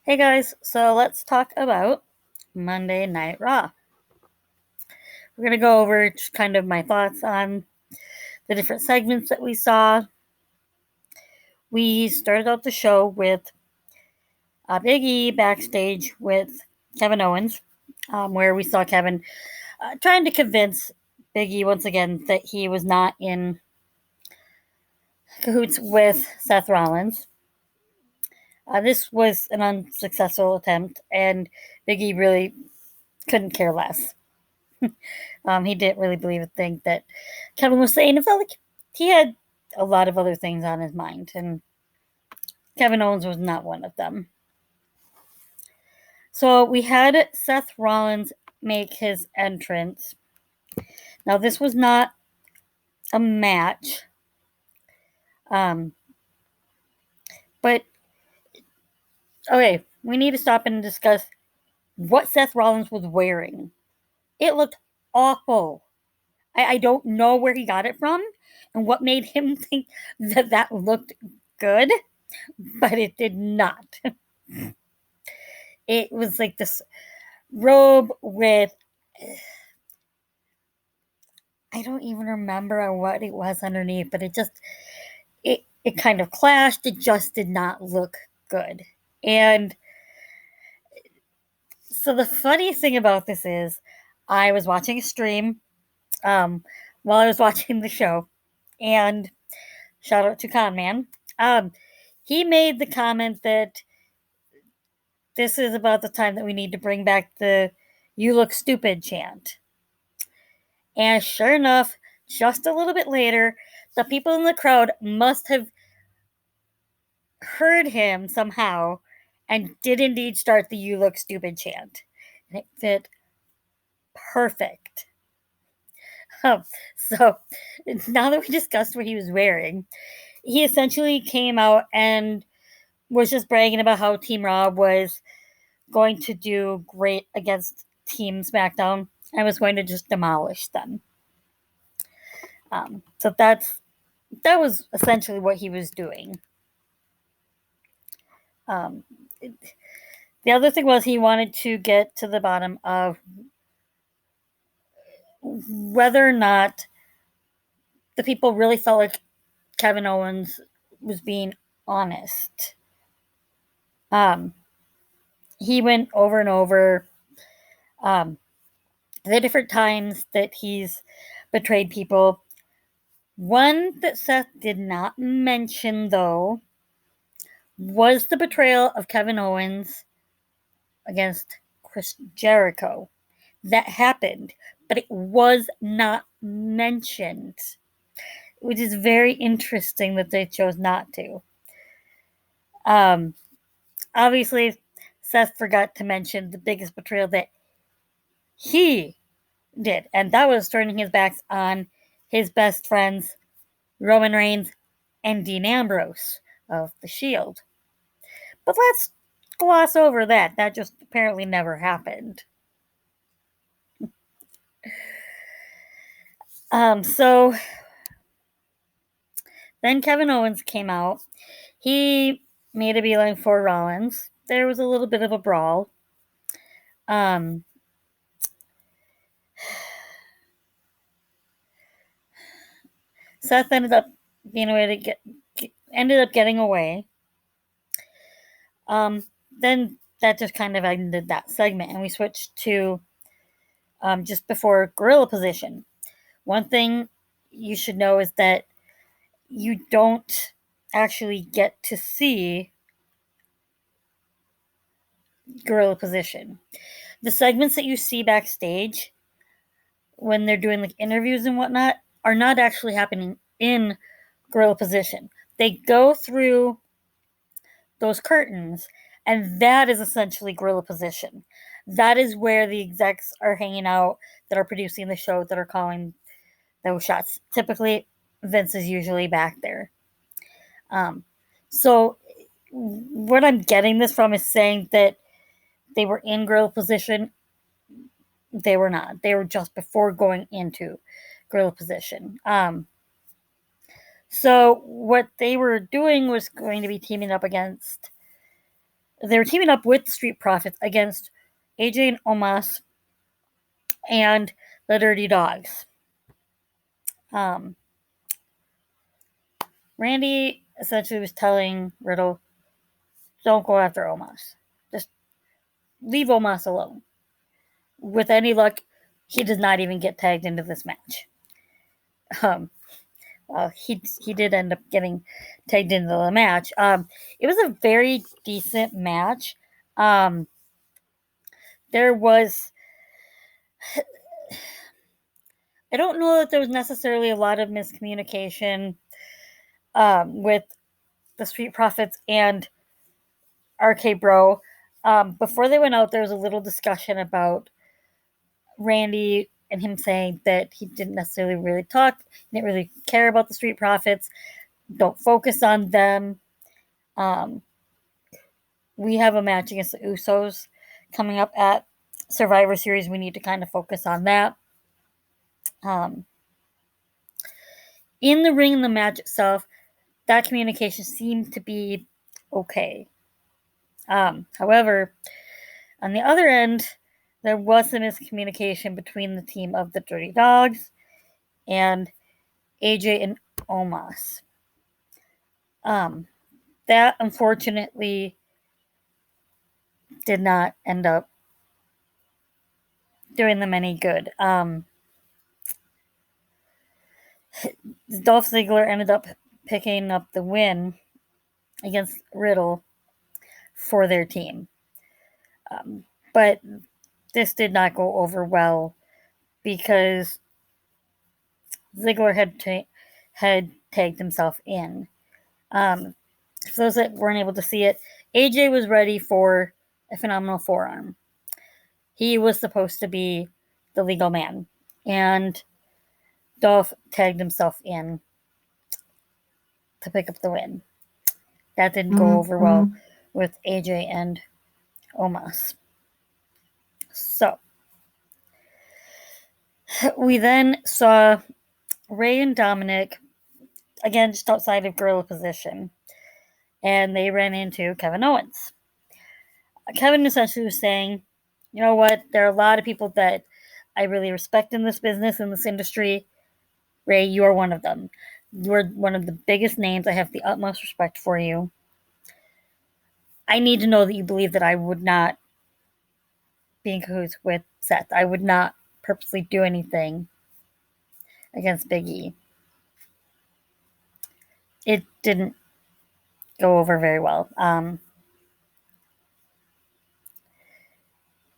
Hey guys, so let's talk about Monday Night Raw. We're going to go over just kind of my thoughts on the different segments that we saw. We started out the show with Big E backstage with Kevin Owens, where we saw Kevin trying to convince Big E once again that he was not in cahoots with Seth Rollins. This was an unsuccessful attempt, and Big E really couldn't care less. He didn't really believe a thing that Kevin was saying. It felt like he had a lot of other things on his mind, and Kevin Owens was not one of them. So we had Seth Rollins make his entrance. Now, this was not a match, um, but okay, we need to stop and discuss what Seth Rollins was wearing. It looked awful. I don't know where he got it from and what made him think that that looked good, but it did not. It was like this robe with, I don't even remember what it was underneath, but it kind of clashed. It just did not look good. And so the funniest thing about this is I was watching a stream while I was watching the show, and shout out to Conman. He made the comment that this is about the time that we need to bring back the "You look stupid" chant. And sure enough, just a little bit later, the people in the crowd must have heard him somehow and did indeed start the "You look stupid" chant. And it fit perfect. So now that we discussed what he was wearing, he essentially came out and was just bragging about how Team Raw was going to do great against Team SmackDown and was going to just demolish them. So that was essentially what he was doing. Um, the other thing was he wanted to get to the bottom of whether or not the people really felt like Kevin Owens was being honest. He went over and over the different times that he's betrayed people. One that Seth did not mention, though, was the betrayal of Kevin Owens against Chris Jericho. That happened, but it was not mentioned, which is very interesting that they chose not to. Um, Obviously, Seth forgot to mention the biggest betrayal that he did, and that was turning his backs on his best friends, Roman Reigns and Dean Ambrose of The Shield. But let's gloss over that. That just apparently never happened. So then Kevin Owens came out. He made a beeline for Rollins. There was a little bit of a brawl. Um, Seth ended up being away to ended up getting away. Then that just kind of ended that segment, and we switched to just before gorilla position. One thing you should know is that you don't actually get to see gorilla position. The segments that you see backstage when they're doing like interviews and whatnot are not actually happening in gorilla position. They go through those curtains, and that is essentially gorilla position. That is where the execs are hanging out that are producing the show, that are calling those shots. Typically, Vince is usually back there. So what I'm getting this from is saying that they were in gorilla position. They were not. They were just before going into gorilla position. So what they were doing was going to be teaming up against they were teaming up with the Street Profits against AJ and Omos and the Dirty Dogs. Randy essentially was telling Riddle, don't go after Omos. Just leave Omos alone. With any luck, he does not even get tagged into this match. Well, he did end up getting tagged into the match. It was a very decent match. There was, I don't know that there was necessarily a lot of miscommunication with the Street Profits and RK Bro. Before they went out, there was a little discussion about Randy and him saying that he didn't necessarily really talk, didn't really care about the Street Profits, don't focus on them. We have a match against the Usos coming up at Survivor Series. We need to kind of focus on that. In the ring, in the match itself, that communication seemed to be okay. However, on the other end, there was some miscommunication between the team of the Dirty Dogs and AJ and Omos. That unfortunately did not end up doing them any good. Dolph Ziggler ended up picking up the win against Riddle for their team. But this did not go over well because Ziggler had tagged himself in. For those that weren't able to see it, AJ was ready for a phenomenal forearm. He was supposed to be the legal man, and Dolph tagged himself in to pick up the win. That didn't go over well with AJ and Omos. So, we then saw Ray and Dominic, again, just outside of gorilla position, and they ran into Kevin Owens. Kevin essentially was saying, you know what, there are a lot of people that I really respect in this business, in this industry. Ray, you are one of them. You're one of the biggest names. I have the utmost respect for you. I need to know that you believe that I would not be in cahoots with Seth. I would not purposely do anything against Big E. It didn't go over very well.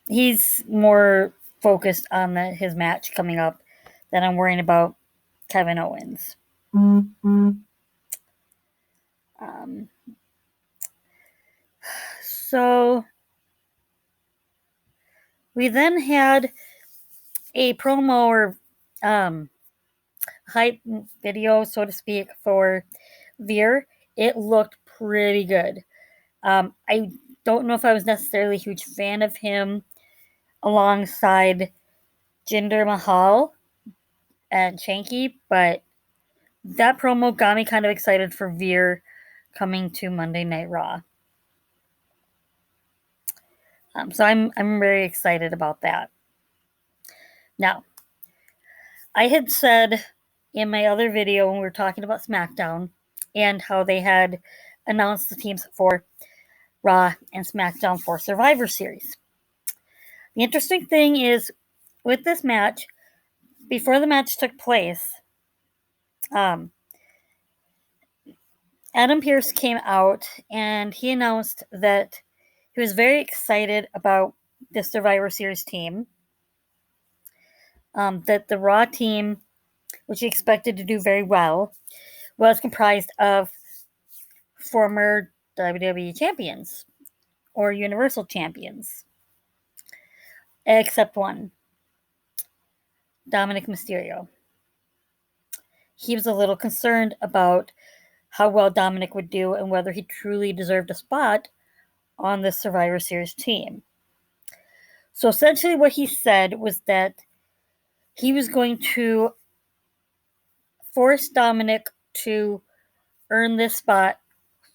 He's more focused on his match coming up than I'm worrying about Kevin Owens. So we then had a promo or hype video, so to speak, for Veer. It looked pretty good. I don't know if I was necessarily a huge fan of him alongside Jinder Mahal and Shanky, but that promo got me kind of excited for Veer coming to Monday Night Raw. So I'm very excited about that. Now, I had said in my other video when we were talking about SmackDown and how they had announced the teams for Raw and SmackDown for Survivor Series. The interesting thing is, with this match, before the match took place, Adam Pearce came out and he announced that he was very excited about the Survivor Series team. That the Raw team, which he expected to do very well, was comprised of former WWE champions or Universal champions, except one, Dominic Mysterio. He was a little concerned about how well Dominic would do and whether he truly deserved a spot on the Survivor Series team. So essentially what he said was that he was going to force Dominic to earn this spot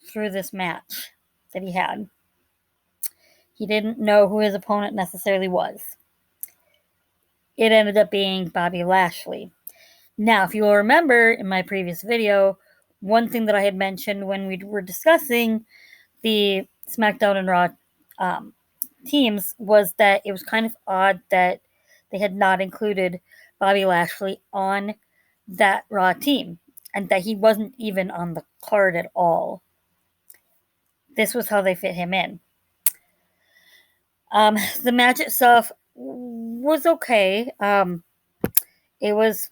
through this match that he had. He didn't know who his opponent necessarily was. It ended up being Bobby Lashley. Now, if you will remember in my previous video, one thing that I had mentioned when we were discussing the SmackDown and Raw teams was that it was kind of odd that they had not included Bobby Lashley on that Raw team and that he wasn't even on the card at all. This was how they fit him in. The match itself was okay. It was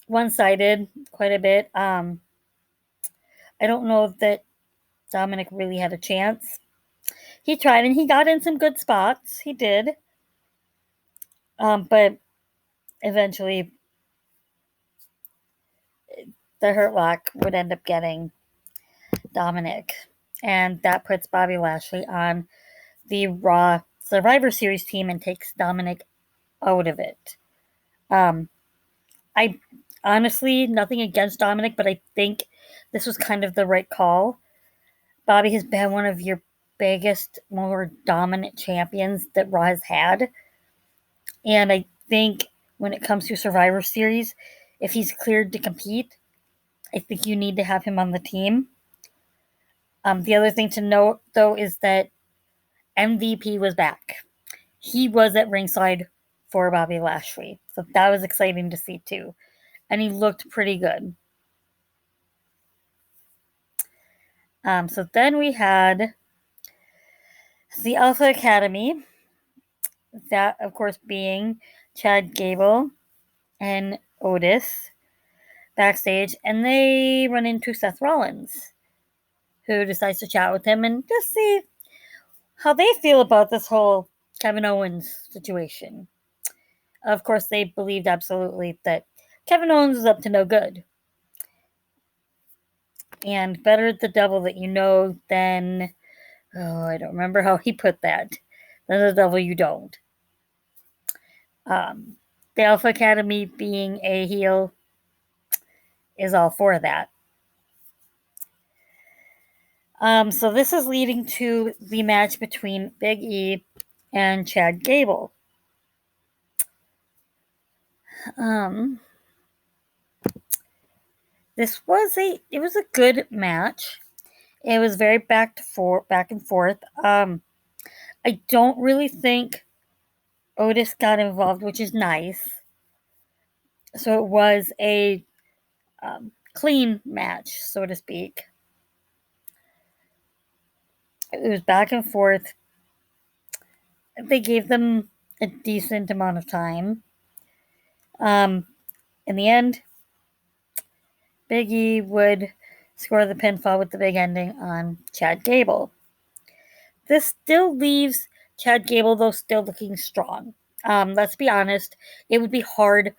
one-sided quite a bit. I don't know that Dominic really had a chance. He tried and he got in some good spots. He did. But eventually the Hurt Lock would end up getting Dominic. And that puts Bobby Lashley on the Raw Survivor Series team and takes Dominic out of it. I honestly, nothing against Dominic, but I think this was kind of the right call. Bobby has been one of your biggest, more dominant champions that Raw has had. And I think when it comes to Survivor Series, if he's cleared to compete, I think you need to have him on the team. The other thing to note, though, is that MVP was back. He was at ringside for Bobby Lashley. So that was exciting to see, too. And he looked pretty good. So then we had the Alpha Academy. That, of course, being Chad Gable and Otis backstage. And they run into Seth Rollins, who decides to chat with him and just see how they feel about this whole Kevin Owens situation. Of course, they believed absolutely that Kevin Owens was up to no good. And better the devil that you know than, I don't remember how he put that, than the devil you don't. The Alpha Academy being a heel is all for that. So this is leading to the match between Big E and Chad Gable. This was a good match. It was very back and forth. I don't really think Otis got involved, which is nice. So it was a clean match, so to speak. It was back and forth. They gave them a decent amount of time. In the end, Big E would score the pinfall with the big ending on Chad Gable. This still leaves Chad Gable, though, still looking strong. Let's be honest, it would be hard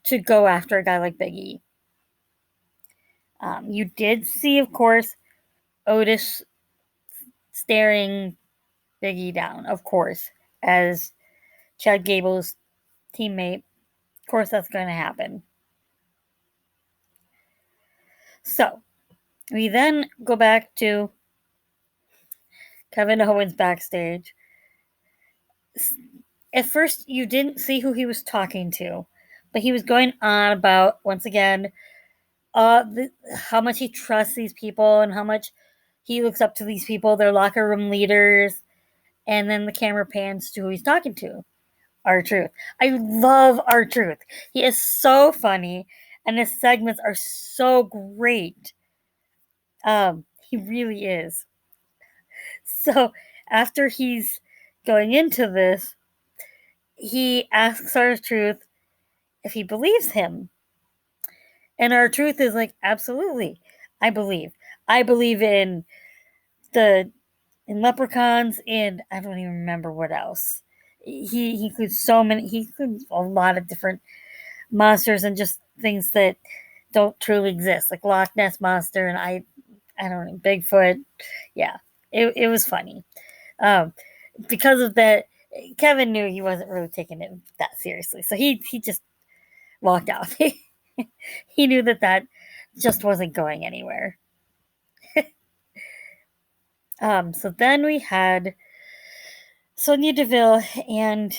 to go after a guy like Big E. You did see, of course, Otis staring Big E down, of course, as Chad Gable's teammate. Of course, that's going to happen. So, we then go back to Kevin Owens backstage. At first, you didn't see who he was talking to, but he was going on about, once again, how much he trusts these people and how much he looks up to these people, their locker room leaders. And then the camera pans to who he's talking to. R-Truth. I love R-Truth. He is so funny, and his segments are so great. He really is. So after he's going into this, he asks R-Truth if he believes him. And R-Truth is like, absolutely, I believe. I believe in leprechauns, and I don't even remember what else. He includes he includes a lot of different monsters and just things that don't truly exist, like Loch Ness Monster and I don't know, Bigfoot. Yeah, it was funny. Because of that, Kevin knew he wasn't really taking it that seriously, so he just walked out. He knew that just wasn't going anywhere. So then we had Sonya Deville and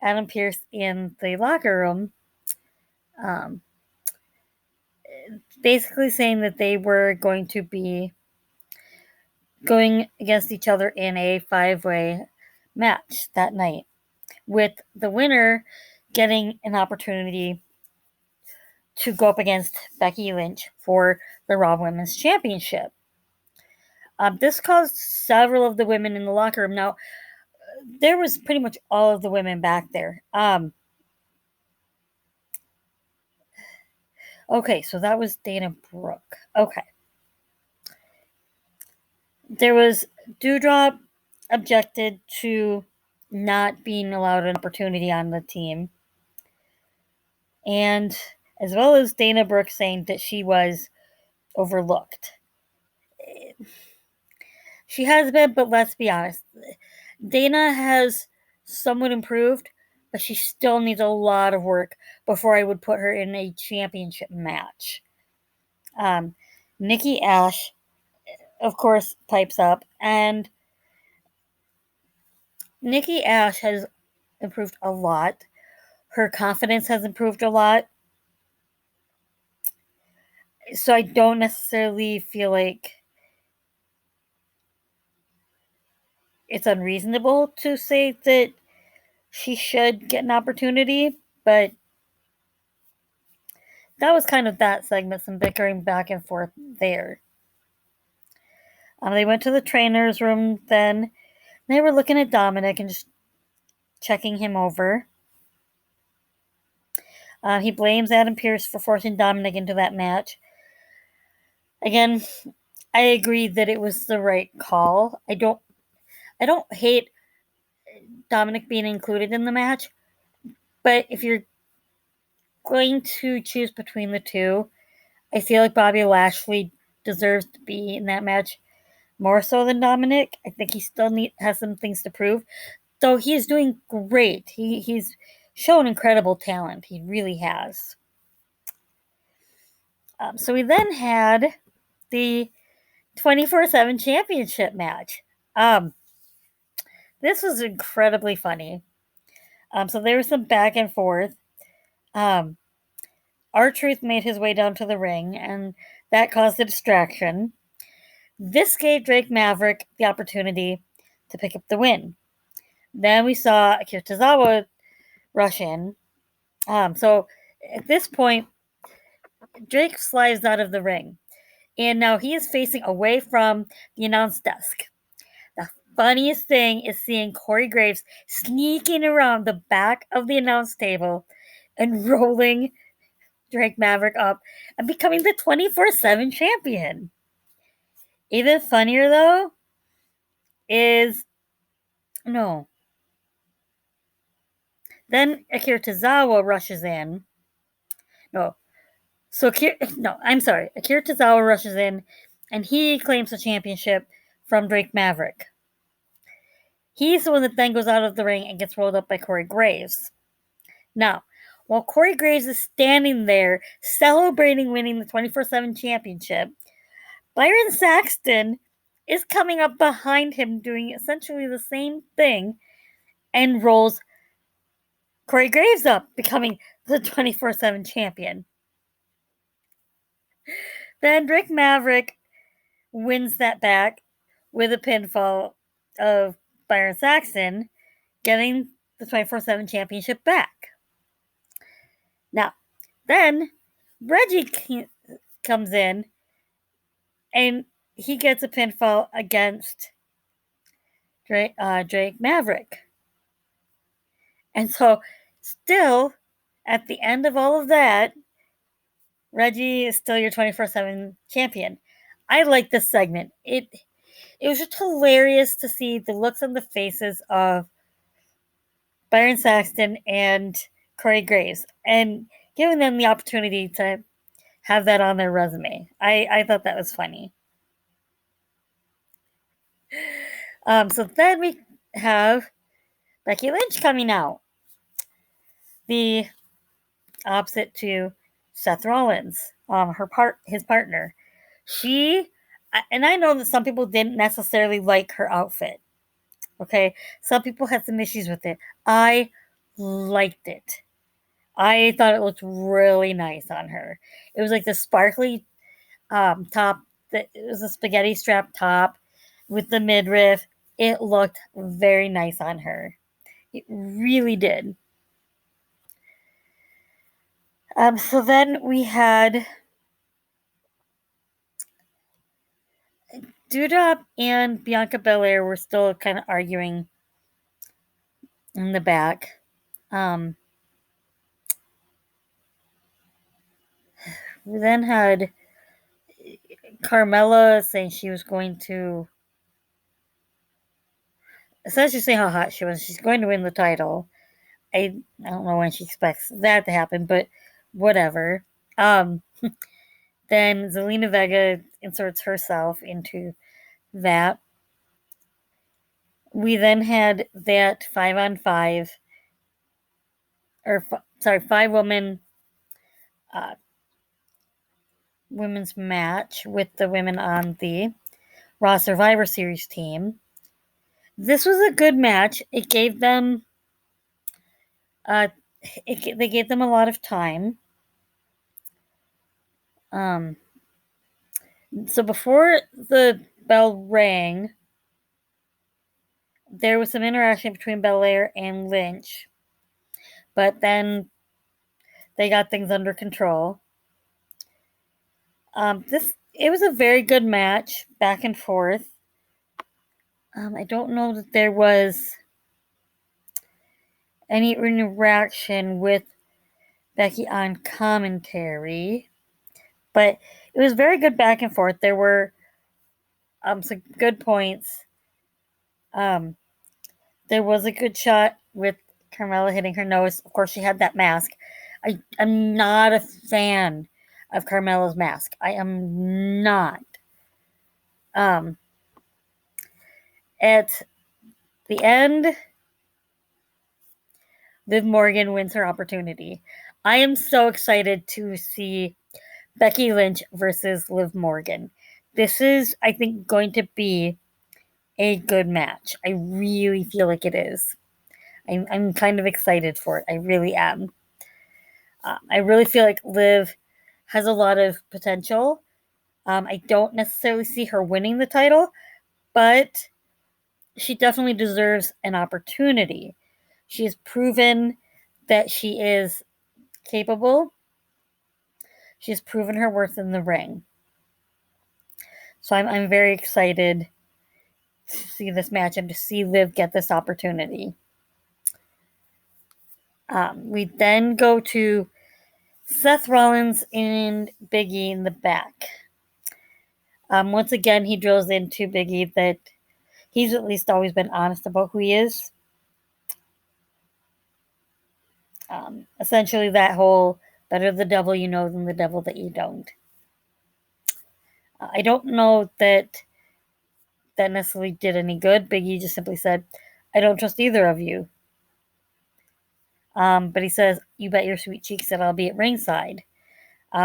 Adam Pearce in the locker room, um, basically saying that they were going to be going against each other in a 5-way match that night, with the winner getting an opportunity to go up against Becky Lynch for the Raw Women's Championship. This caused several of the women in the locker room. Now, there was pretty much all of the women back there. Okay, so that was Dana Brooke. Okay. There was Doudrop objected to not being allowed an opportunity on the team. And as well as Dana Brooke saying that she was overlooked. She has been, but let's be honest. Dana has somewhat improved, but she still needs a lot of work before I would put her in a championship match. Nikki Ash, of course, pipes up, and Nikki Ash has improved a lot. Her confidence has improved a lot. So I don't necessarily feel like it's unreasonable to say that she should get an opportunity, but that was kind of that segment, some bickering back and forth there. They went to the trainer's room then. They were looking at Dominic and just checking him over. He blames Adam Pearce for forcing Dominic into that match. Again, I agree that it was the right call. I don't hate Dominic being included in the match, but if you're going to choose between the two, I feel like Bobby Lashley deserves to be in that match more so than Dominic. I think he still has some things to prove, though he is doing great. He's shown incredible talent. He really has. So we then had the 24/7 championship match. This was incredibly funny. So there was some back and forth. R-Truth made his way down to the ring, and that caused a distraction. This gave Drake Maverick the opportunity to pick up the win. Then we saw Akira Tozawa rush in. So at this point, Drake slides out of the ring, and now he is facing away from the announce desk. The funniest thing is seeing Corey Graves sneaking around the back of the announce table and rolling Drake Maverick up and becoming the 24/7 champion. Even funnier, though, is no. Then Akira Tozawa rushes in. No. I'm sorry. Akira Tozawa rushes in and he claims the championship from Drake Maverick. He's the one that then goes out of the ring and gets rolled up by Corey Graves. Now, while Corey Graves is standing there celebrating winning the 24/7 championship, Byron Saxton is coming up behind him doing essentially the same thing and rolls Corey Graves up, becoming the 24/7 champion. Then Drake Maverick wins that back with a pinfall of Byron Saxton, getting the 24/7 championship back. Now, then Reggie comes in and he gets a pinfall against Drake Maverick. And so, still, at the end of all of that, Reggie is still your 24/7 champion. I like this segment. It was just hilarious to see the looks on the faces of Byron Saxton and Corey Graves and giving them the opportunity to have that on their resume. I thought that was funny. So then we have Becky Lynch coming out. The opposite to Seth Rollins, his partner. She and I know that some people didn't necessarily like her outfit. Okay, some people had some issues with it. I liked it. I thought it looked really nice on her. It was like the sparkly top. That it was a spaghetti strap top with the midriff. It looked very nice on her. It really did. So then we had Doudrop and Bianca Belair were still kind of arguing in the back. Um, we then had Carmella saying she was going to essentially say how hot she was. She's going to win the title. I don't know when she expects that to happen, but whatever. Um, then Zelina Vega inserts herself into that. We then had that 5-on-5, or sorry, 5-woman uh, women's match with the women on the Raw Survivor Series team. This was a good match. It gave them, uh, they gave them a lot of time. Um, so before the bell rang, there was some interaction between Belair and Lynch, but then they got things under control. This it was a very good match, back and forth. I don't know that there was any interaction with Becky on commentary, but it was very good back and forth. There were some good points. Um, there was a good shot with Carmella hitting her nose. Of course, she had that mask. I'm not a fan of Carmella's mask. I am not. Um, at the end, Liv Morgan wins her opportunity. I am so excited to see Becky Lynch versus Liv Morgan. This is, I think, going to be a good match. I really feel like it is. I'm kind of excited for it. I really am. I really feel like Liv has a lot of potential. I don't necessarily see her winning the title, but she definitely deserves an opportunity. She has proven that she is capable. She has proven her worth in the ring. So I'm very excited to see this match and to see Liv get this opportunity. We then go to Seth Rollins and Big E in the back. Once again, he drills into Big E that he's at least always been honest about who he is. Essentially, that whole better the devil you know than the devil that you don't. I don't know that necessarily did any good. Big E just simply said, I don't trust either of you. But he says, you bet your sweet cheeks that I'll be at ringside.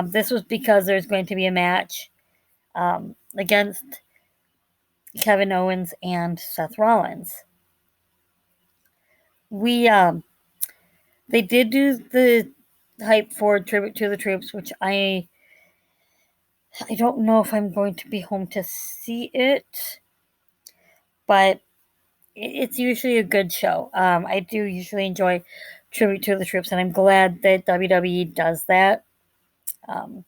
This was because there's going to be a match against Kevin Owens and Seth Rollins. They did do the hype for Tribute to the Troops, which I don't know if I'm going to be home to see it, but it's usually a good show. I do usually enjoy Tribute to the Troops, and I'm glad that WWE does that. Um,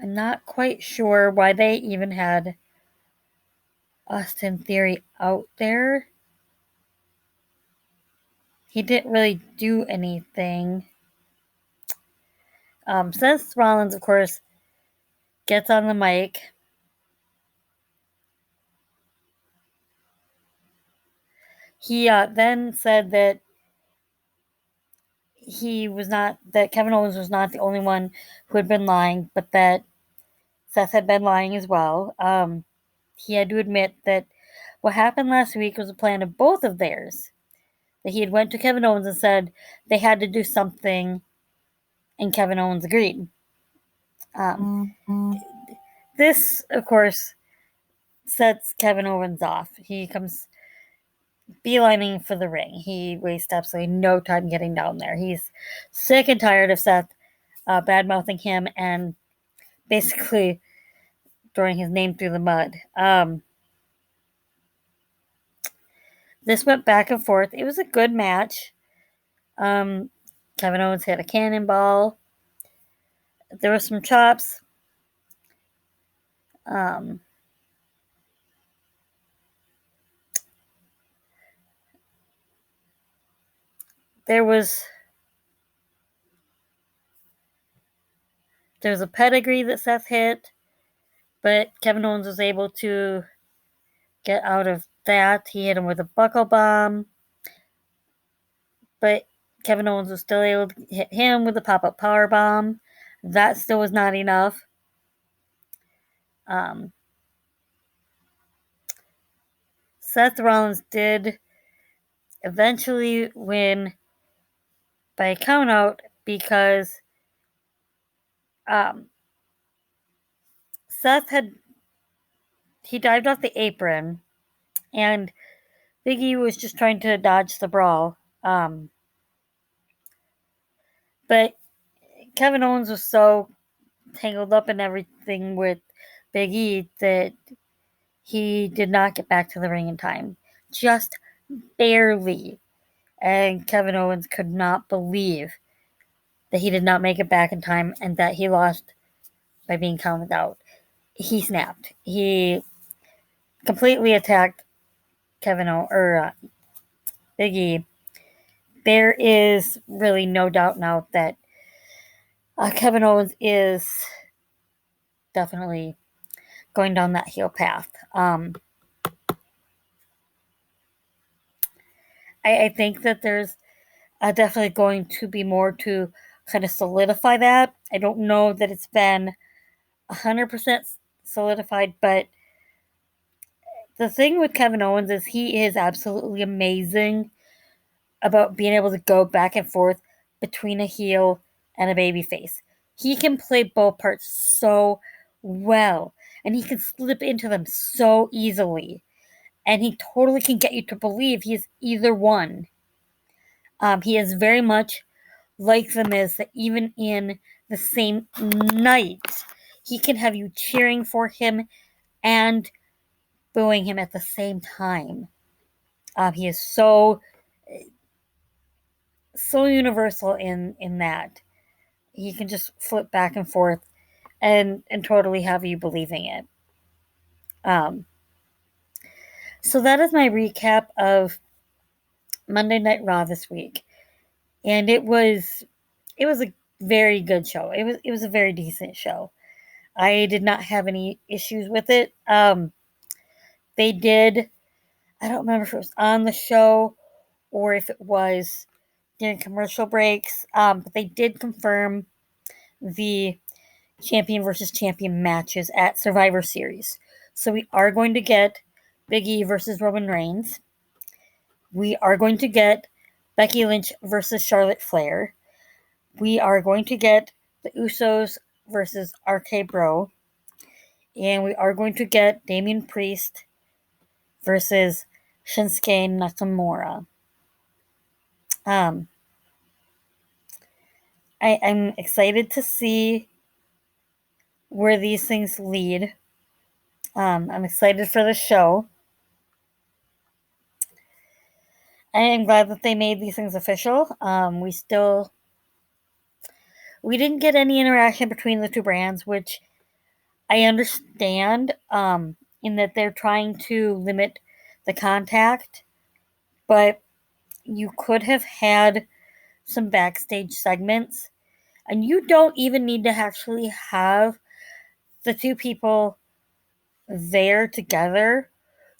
I'm not quite sure why they even had Austin Theory out there. He didn't really do anything. Seth Rollins, of course, gets on the mic. He then said that Kevin Owens was not the only one who had been lying, but that Seth had been lying as well. He had to admit that what happened last week was a plan of both of theirs. that he had went to Kevin Owens and said they had to do something, and Kevin Owens agreed. This, of course, sets Kevin Owens off. He comes beelining for the ring. He wastes absolutely no time getting down there. He's sick and tired of Seth bad mouthing him and basically throwing his name through the mud. This went back and forth. It was a good match. Kevin Owens hit a cannonball. There were some chops. There was a pedigree that Seth hit, but Kevin Owens was able to get out of that. He hit him with a buckle bomb, but Kevin Owens was still able to hit him with a pop-up power bomb. That still was not enough. Seth Rollins did eventually win by a countout because Seth he dived off the apron, and Big E was just trying to dodge the brawl. But Kevin Owens was so tangled up in everything with Big E that he did not get back to the ring in time. Just barely. And Kevin Owens could not believe that he did not make it back in time and that he lost by being counted out. He snapped. He completely attacked Big E. There is really no doubt now that Kevin Owens is definitely going down that heel path. I think that there's definitely going to be more to kind of solidify that. I don't know that it's been 100% solidified, but the thing with Kevin Owens is he is absolutely amazing about being able to go back and forth between a heel and a baby face. He can play both parts so well, and he can slip into them so easily, and he totally can get you to believe he is either one. He is very much like The Miz, that even in the same night, he can have you cheering for him and booing him at the same time. He is so universal in that he can just flip back and forth and totally have you believing it. So that is my recap of Monday Night Raw this week, and it was a very good show. It was a very decent show. I did not have any issues with it. They did. I don't remember if it was on the show or if it was during commercial breaks, but they did confirm the champion versus champion matches at Survivor Series. So we are going to get Big E versus Roman Reigns. We are going to get Becky Lynch versus Charlotte Flair. We are going to get the Usos versus RK Bro. And we are going to get Damian Priest versus Shinsuke Nakamura. I'm excited to see where these things lead. I'm excited for the show. I am glad that they made these things official. We didn't get any interaction between the two brands, which I understand, in that they're trying to limit the contact, but you could have had some backstage segments, and you don't even need to actually have the two people there together.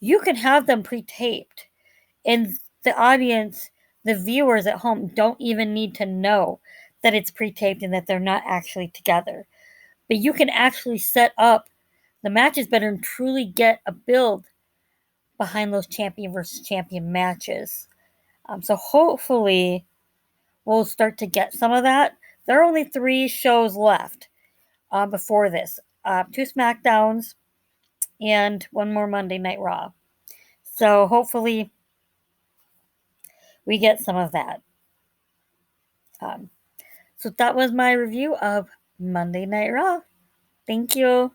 You can have them pre-taped, and the audience, the viewers at home, don't even need to know that it's pre-taped and that they're not actually together. But you can actually set up the matches better and truly get a build behind those champion versus champion matches. So hopefully we'll start to get some of that. There are only 3 shows left before this. 2 SmackDowns and 1 more Monday Night Raw. So hopefully we get some of that. So that was my review of Monday Night Raw. Thank you.